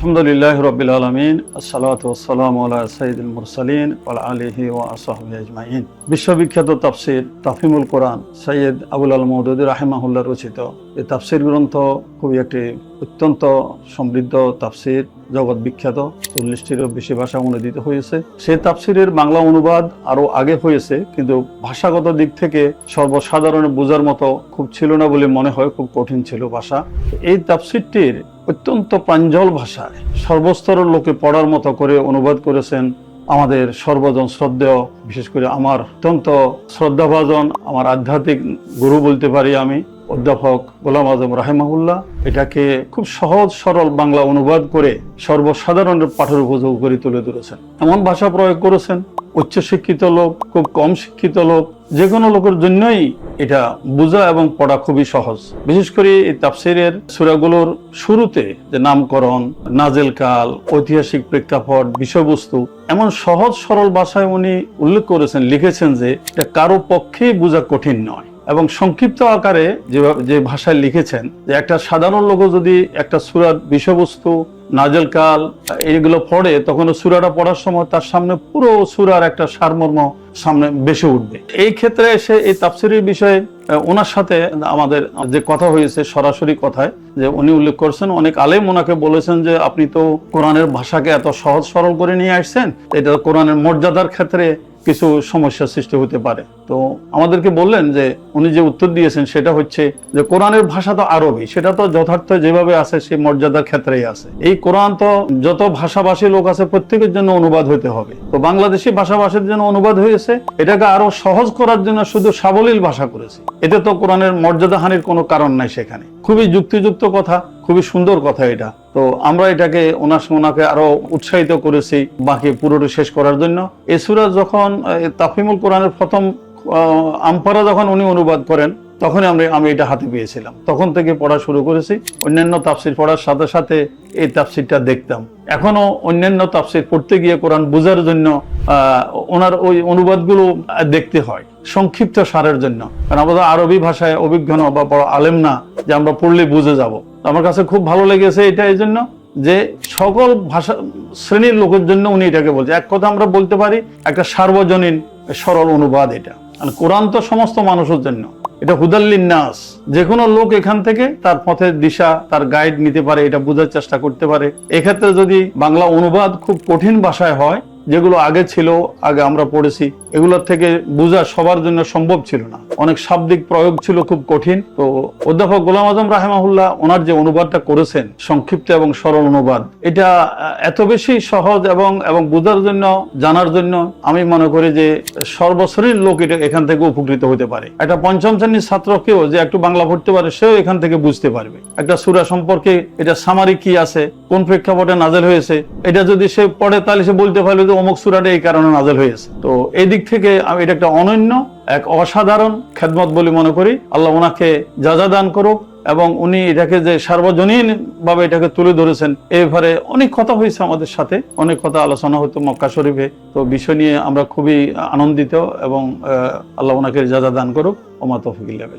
আলহামদুলিল্লাহ রাব্বিল আলামিন আসসালাতু ওয়াসসালামু আলা সাইয়্যিদিল মুরসালিন ওয়া আলা আলিহি ওয়া আসহাবিহি আজমাইন। বিশ্ববিখ্যাত তাফসীর তাফহিমুল কোরআন সৈয়দ আবুল আল মওদুদী রাহিমাহুল্লাহ রচিত এই তাফসীর গ্রন্থ খুবই একটি অত্যন্ত সমৃদ্ধ তাফসীর, জগৎ বিখ্যাত। 40টিরও বেশি ভাষা অনুদিত হয়েছে। সেই তাফসীরের বাংলা অনুবাদ আরো আগে হয়েছে, কিন্তু ভাষাগত দিক থেকে সর্বসাধারণ বোঝার মতো খুব ছিল না বলে মনে হয়, খুব কঠিন ছিল ভাষা। এই তাফসীরটির অত্যন্ত প্রাঞ্জল ভাষায় সর্বস্তরের লোকে পড়ার মতো করে অনুবাদ করেছেন আমাদের সর্বজন শ্রদ্ধেয়, বিশেষ করে আমার অত্যন্ত শ্রদ্ধাভাজন, আমার আধ্যাত্মিক গুরু বলতে পারি আমি, অধ্যাপক গোলাম আজম রাহিমাহুল্লাহ। এটাকে খুব সহজ সরল বাংলা অনুবাদ করে সর্বসাধারণের পাঠের উপযোগ করে তুলে ধরেছেন। এমন ভাষা প্রয়োগ করেছেন উচ্চ শিক্ষিত লোক, খুব কম শিক্ষিত লোক, যে কোনো লোকের জন্যই এটা বোঝা এবং পড়া খুবই সহজ। বিশেষ করে এই তাফসীরের সূরাগুলোর শুরুতে যে নামকরণ, নাজেল কাল, ঐতিহাসিক প্রেক্ষাপট, বিষয়বস্তু এমন সহজ সরল ভাষায় উনি উল্লেখ করেছেন, লিখেছেন যে এটা কারো পক্ষেই বোঝা কঠিন নয়। এবং সংক্ষিপ্ত আকারে যে ভাষায় লিখেছেন যে একটা সাধারণ লোক যদি একটা সূরার বিষয়বস্তু, নাজেল কাল এইগুলো পড়ে, তখন সূরাটা পড়ার সময় তার সামনে পুরো সূরার একটা সারমর্ম সামনে ভেসে উঠবে। এই ক্ষেত্রে এসে এই তাফসীরের বিষয়ে ওনার সাথে আমাদের যে কথা হয়েছে, সরাসরি কথায় যে উনি উল্লেখ করছেন, অনেক আলেম ওনাকে বলেছেন যে আপনি তো কোরআনের ভাষাকে এত সহজ সরল করে নিয়ে আসছেন, এটা কোরআনের মর্যাদার ক্ষেত্রে কিছু সমস্যার সৃষ্টি হতে পারে। তো আমাদেরকে বললেন যে উনি যে উত্তর দিয়েছেন সেটা হচ্ছে যে কোরআনের ভাষা তো আরবি, সেটা তো যথার্থ যেভাবে আছে সেই মর্যাদার ক্ষেত্রেই আছে। এই কোরআন তো যত ভাষাভাষী লোক আছে প্রত্যেকের জন্য অনুবাদ হতে হবে। তো বাংলাদেশি ভাষাভাষীর জন্য অনুবাদ হয়েছে, এটাকে আরো সহজ করার জন্য শুধু সাবলীল ভাষা করেছে। এতে তো কোরআনের মর্যাদা হানির কোনো কারণ নাই সেখানে। খুবই যুক্তিযুক্ত কথা, খুবই সুন্দর কথা এটা। তো আমরা এটাকে ওনাকে আরো উৎসাহিত করেছি বাকি পুরোটা শেষ করার জন্য। এই সূরা যখন তাফহিমুল কোরআনের প্রথম আমপারা যখন উনি অনুবাদ করেন, তখনই আমি এটা হাতে পেয়েছিলাম। তখন থেকে পড়া শুরু করেছি। অন্যান্য তাফসীর পড়ার সাথে সাথে এই তাফসীরটা দেখতাম। এখনো অন্যান্য তাফসীর পড়তে গিয়ে কোরআন বোঝার জন্য ওনার ওই অনুবাদগুলো দেখতে হয় সংক্ষিপ্ত সারের জন্য, কারণ আমাদের আরবি ভাষায় অভিজ্ঞ বা বড় আলেম না যে আমরা পড়লে বুঝে যাব। আমার কাছে খুব ভালো লেগেছে এটা এই জন্য যে সকল ভাষা শ্রেণীর লোকের জন্য উনি এটাকে বলছে। এক কথা আমরা বলতে পারি একটা সার্বজনীন সরল অনুবাদ এটা। কোরআন তো সমস্ত মানুষের জন্য, এটা হুদাল্লিন নাস। যে কোনো লোক এখান থেকে তার পথের দিশা, তার গাইড নিতে পারে, এটা বোঝার চেষ্টা করতে পারে। এক্ষেত্রে যদি বাংলা অনুবাদ খুব কঠিন ভাষায় হয়, যেগুলো আগে ছিল, আগে আমরা পড়েছি, এগুলোর থেকে বোঝা সবার জন্য সম্ভব ছিল না। অনেক শাব্দিক প্রয়োগ ছিল খুব কঠিন। তো অধ্যাপক গোলাম আজম রাহিমাহুল্লাহ ওনার যে অনুবাদটা করেছেন, সংক্ষিপ্ত এবং সরল অনুবাদ, এটা এত বেশি সহজ এবং বোঝার জন্য, জানার জন্য আমি মনে করি যে সর্বশ্রেণীর লোক এটা এখান থেকে উপকৃত হতে পারে। একটা পঞ্চম শ্রেণীর ছাত্রকেও যে একটু বাংলা পড়তে পারে, সেও এখান থেকে বুঝতে পারবে। একটা সূরা সম্পর্কে এটা সামারি কি আছে, কোন প্রেক্ষাপটে নাজেল হয়েছে, এটা যদি সে পড়ে তাহলে সে বলতে পারবে যে অমুক সূরাটা এই কারণে নাজেল হয়েছে। তো এই দিক থেকে আমি এটা একটা অনন্য, এক অসাধারণ খেদমত বলে মনে করি। আল্লাহ ওনাকে যাজা দান করুক। এবং উনি এটাকে যে সার্বজনীন ভাবে এটাকে তুলে ধরেছেন, এই ব্যাপারে অনেক কথা হয়েছে আমাদের সাথে, অনেক কথা আলোচনা হতো মক্কা শরীফে। তো বিষয় নিয়ে আমরা খুবই আনন্দিত এবং আল্লাহ ওনাকে যাজা দান করুক। ওমা তৌফিক ইল্লা বিল্লাহ।